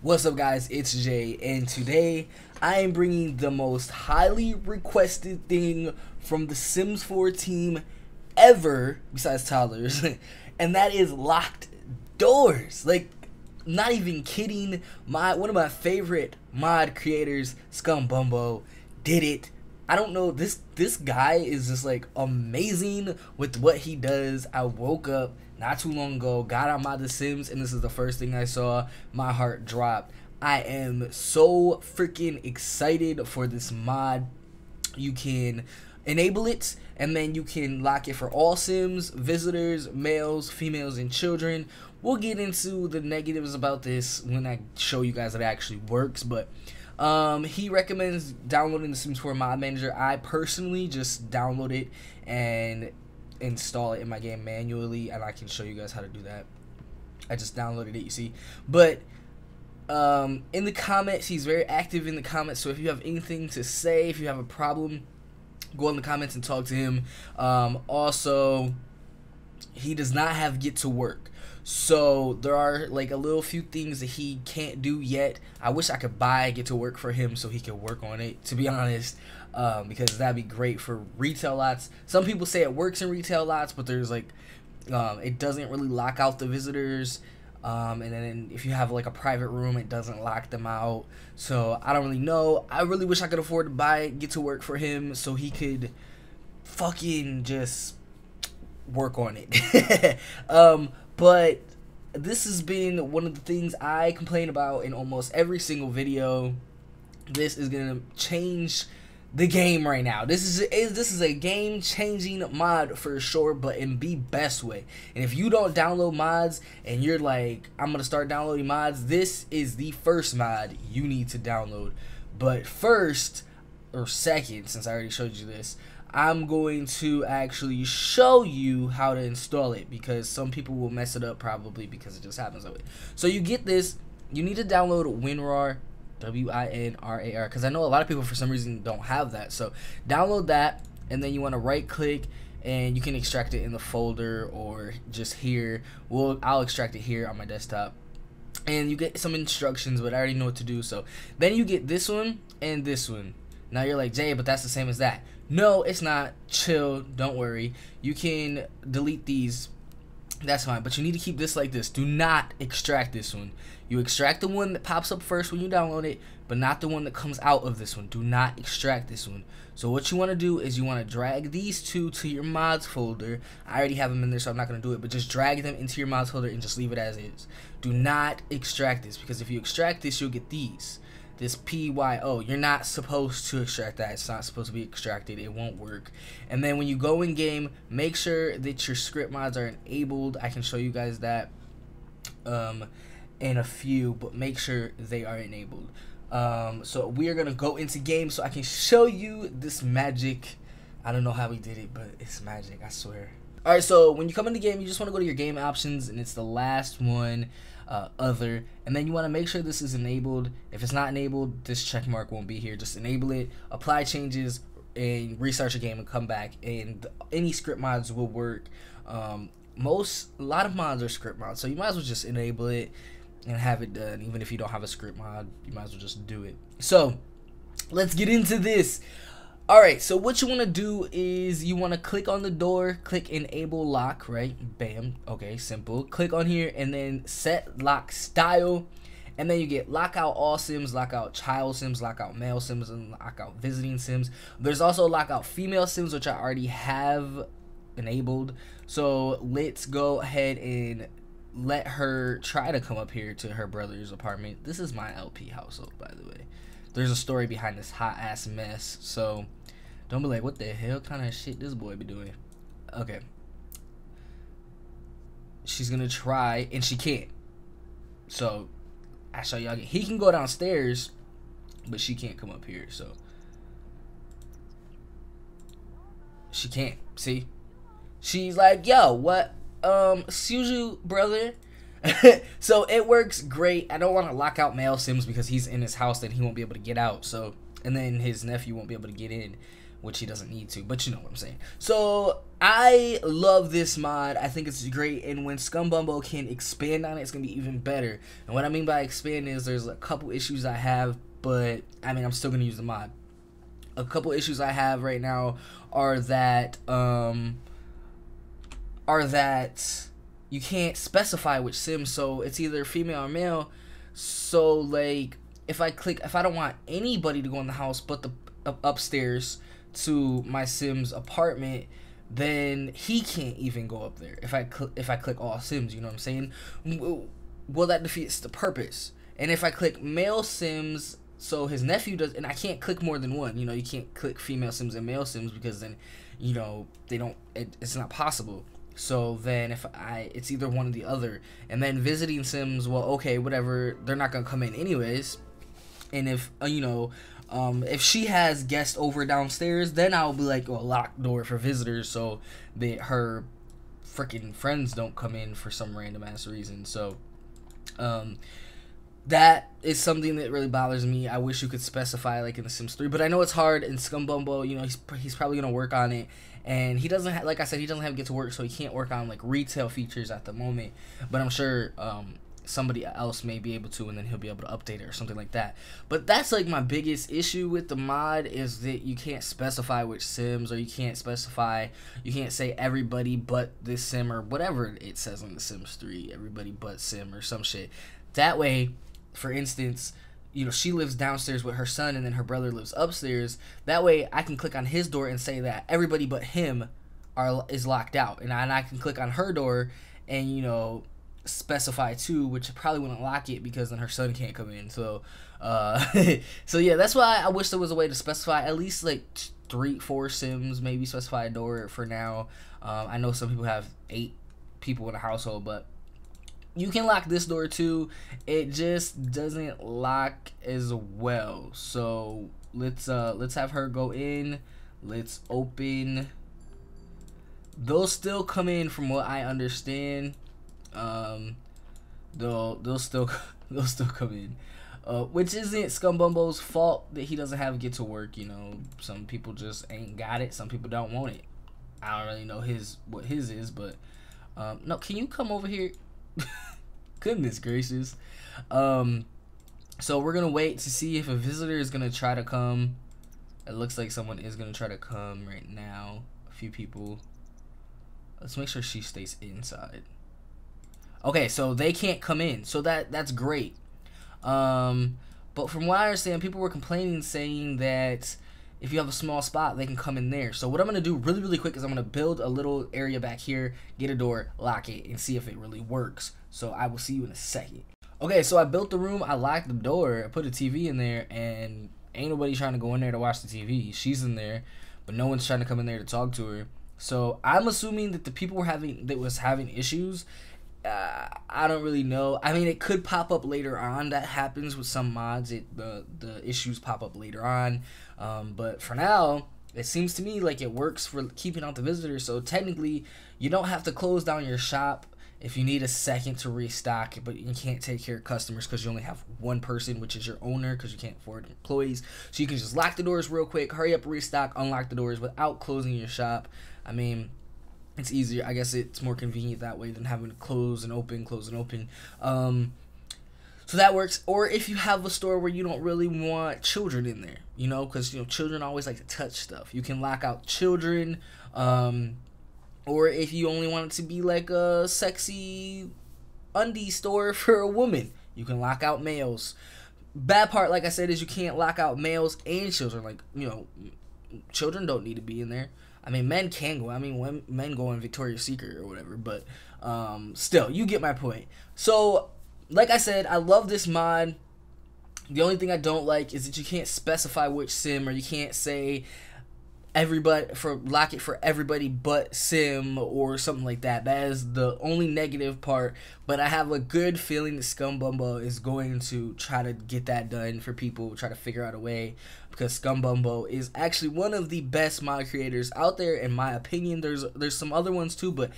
What's up, guys? It's Jay, and today I am bringing the most highly requested thing from the Sims 4 team ever, besides toddlers, and that is locked doors. Like, not even kidding. One of my favorite mod creators, Scumbumbo, did it. I don't know, this guy is just like amazing with what he does. I woke up not too long ago, got on ModTheSims, and this is the first thing I saw. My heart dropped. I am so freaking excited for this mod. You can enable it, and then you can lock it for all Sims, visitors, males, females, and children. We'll get into the negatives about this when I show you guys that it actually works, but he recommends downloading the Sims 4 mod manager. I personally just download it and install it in my game manually, and I can show you guys how to do that. I just downloaded it, you see. But in the comments, he's very active in the comments, so if you have anything to say, if you have a problem, go in the comments and talk to him. Also, he does not have get to work, so there are like a little few things that he can't do yet. I wish I could buy get to work for him so he could work on it, to be honest, because that'd be great for retail lots. Some people say it works in retail lots, but there's like it doesn't really lock out the visitors, and then if you have like a private room, it doesn't lock them out. So I don't really know. I really wish I could afford to buy get to work for him so he could fucking just work on it. But this has been one of the things I complain about in almost every single video. This is gonna change the game right now. This is a game-changing mod for sure, but in the best way. And if you don't download mods and you're like, I'm gonna start downloading mods, this is the first mod you need to download. But first, or second, since I already showed you this, I'm going to actually show you how to install it, because some people will mess it up probably because it just happens that way. So you get this, you need to download WinRAR, W-I-N-R-A-R, because I know a lot of people for some reason don't have that. So download that, and then you want to right click, and you can extract it in the folder or just here. I'll extract it here on my desktop. And you get some instructions, but I already know what to do. So then you get this one and this one. Now you're like, Jay, but that's the same as that. No, it's not. Chill, don't worry. You can delete these, that's fine, but you need to keep this like this. Do not extract this one. You extract the one that pops up first when you download it, but not the one that comes out of this one. Do not extract this one. So what you want to do is you want to drag these two to your mods folder. I already have them in there, so I'm not going to do it, but just drag them into your mods folder and just leave it as is. Do not extract this, because if you extract this, you'll get these. This PYO, you're not supposed to extract that. It's not supposed to be extracted. It won't work. And then when you go in game, make sure that your script mods are enabled. I can show you guys that in a few, but make sure they are enabled. So we are gonna go into game so I can show you this magic. I don't know how we did it, but it's magic, I swear. Alright, so when you come into game, you just want to go to your game options, and it's the last one, other, and then you want to make sure this is enabled. If it's not enabled, this check mark won't be here. Just enable it, apply changes, and restart your game and come back, and any script mods will work. A lot of mods are script mods, so you might as well just enable it and have it done. Even if you don't have a script mod, you might as well just do it. So let's get into this. Alright, so what you want to do is you want to click on the door, click enable lock, right? Bam. Okay, simple. Click on here and then set lock style, and then you get lock out all Sims, lock out child Sims, lock out male Sims, and lock out visiting Sims. There's also lock out female Sims, which I already have enabled. So let's go ahead and let her try to come up here to her brother's apartment. This is my LP household, by the way. There's a story behind this hot ass mess, so don't be like, what the hell kind of shit this boy be doing. Okay, she's gonna try and she can't, so I show y'all. He can go downstairs, but she can't come up here, so she can't. See, she's like, yo, what, excuse you, brother. So it works great. I don't want to lock out male Sims because he's in his house and he won't be able to get out. So, and then his nephew won't be able to get in. which he doesn't need to, but you know what I'm saying. So I love this mod. I think it's great, and when Scumbumbo can expand on it, it's gonna be even better. And what I mean by expand is there's a couple issues I have, but I mean I'm still gonna use the mod. A couple issues I have right now are that you can't specify which sim, so it's either female or male. So like if I don't want anybody to go in the house but the upstairs to my sim's apartment, then he can't even go up there. If I click all sims, you know what I'm saying? Well, that defeats the purpose. And if I click male sims, so his nephew does, and I can't click more than one. You know, you can't click female sims and male sims because then, you know, it's not possible. So then it's either one or the other. And then visiting sims, well, okay, whatever, they're not gonna come in anyways. And if if she has guests over downstairs, then I'll be like, well, lock door for visitors so that her freaking friends don't come in for some random ass reason. So that is something that really bothers me. I wish you could specify like in The Sims 3, but I know it's hard. And Scumbumbo, you know, he's probably gonna work on it, and he doesn't like I said, he doesn't have to get to work, so he can't work on like retail features at the moment. But I'm sure somebody else may be able to, and then he'll be able to update it or something like that. But that's like my biggest issue with the mod, is that you can't specify which sims, or you can't say everybody but this sim, or whatever it says on The Sims 3, everybody but sim or some shit. That way, for instance, you know, she lives downstairs with her son and then her brother lives upstairs. That way I can click on his door and say that everybody but him is locked out, and I can click on her door and, you know, specify too, which probably wouldn't lock it because then her son can't come in. So so yeah, that's why I wish there was a way to specify at least like 3-4 sims, maybe specify a door for now. I know some people have 8 people in a household, but you can lock this door too. It just doesn't lock as well. So let's have her go in. Let's open. They'll still come in from what I understand. They'll still come in. Which isn't Scumbumbo's fault that he doesn't have get to work. You know, some people just ain't got it. Some people don't want it. I don't really know what his is, but no. Can you come over here? Goodness gracious. So we're gonna wait to see if a visitor is gonna try to come. It looks like someone is gonna try to come right now. A few people. Let's make sure she stays inside. Okay, so they can't come in, so that's great. But from what I understand, people were complaining, saying that if you have a small spot, they can come in there. So what I'm gonna do really, really quick is I'm gonna build a little area back here, get a door, lock it, and see if it really works. So I will see you in a second. Okay, so I built the room, I locked the door, I put a TV in there, and ain't nobody trying to go in there to watch the TV. She's in there, but no one's trying to come in there to talk to her. So I'm assuming that the people was having issues. I don't really know. I mean, it could pop up later on. That happens with some mods. The issues pop up later on. But for now, it seems to me like it works for keeping out the visitors. So technically, you don't have to close down your shop if you need a second to restock, but you can't take care of customers because you only have one person, which is your owner, because you can't afford employees. So you can just lock the doors real quick, hurry up, restock, unlock the doors without closing your shop. I mean, it's easier. I guess it's more convenient that way than having to close and open. So that works. Or if you have a store where you don't really want children in there, you know, because, you know, children always like to touch stuff. You can lock out children. Or if you only want it to be like a sexy undie store for a woman, you can lock out males. Bad part, like I said, is you can't lock out males and children. Like, you know, children don't need to be in there. I mean, men can go. I mean, when men go in Victoria's Secret or whatever. But still, you get my point. So, like I said, I love this mod. The only thing I don't like is that you can't specify which sim, or you can't say lock it for everybody but sim or something like that. That is the only negative part. But I have a good feeling that Scumbumbo is going to try to get that done for people, try to figure out a way, because Scumbumbo is actually one of the best mod creators out there, in my opinion. There's some other ones too, but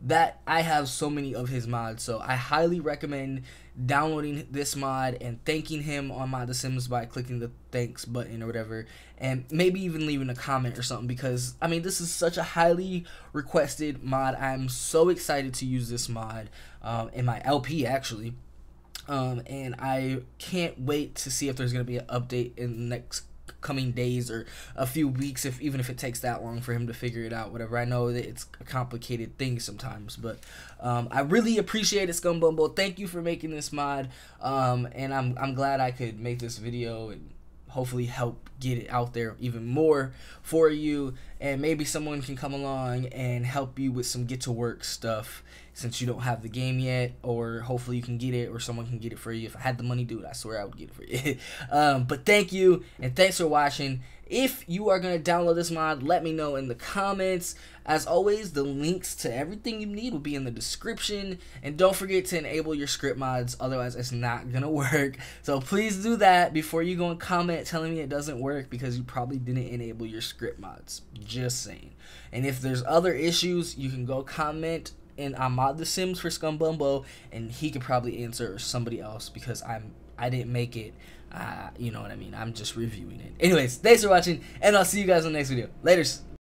that I have so many of his mods. So I highly recommend downloading this mod and thanking him on ModTheSims by clicking the thanks button or whatever, and maybe even leaving a comment or something, because I mean, this is such a highly requested mod. I'm so excited to use this mod in my LP actually, and I can't wait to see if there's going to be an update in the next coming days or a few weeks, even if it takes that long for him to figure it out, whatever. I know that it's a complicated thing sometimes, but I really appreciate it, Scumbumbo. Thank you for making this mod, and I'm glad I could make this video and hopefully help get it out there even more for you, and maybe someone can come along and help you with some get to work stuff since you don't have the game yet, or hopefully you can get it, or someone can get it for you. If I had the money, dude, I swear I would get it for you. But thank you, and thanks for watching. If you are going to download this mod, let me know in the comments. As always, the links to everything you need will be in the description, and don't forget to enable your script mods, otherwise it's not going to work. So please do that before you go and comment telling me it doesn't work, because you probably didn't enable your script mods. Just saying. And if there's other issues, you can go comment on ModTheSims for Scumbumbo, and he could probably answer, or somebody else, because I didn't make it. You know what I mean. I'm just reviewing it. Anyways, thanks for watching, and I'll see you guys in the next video. Laters.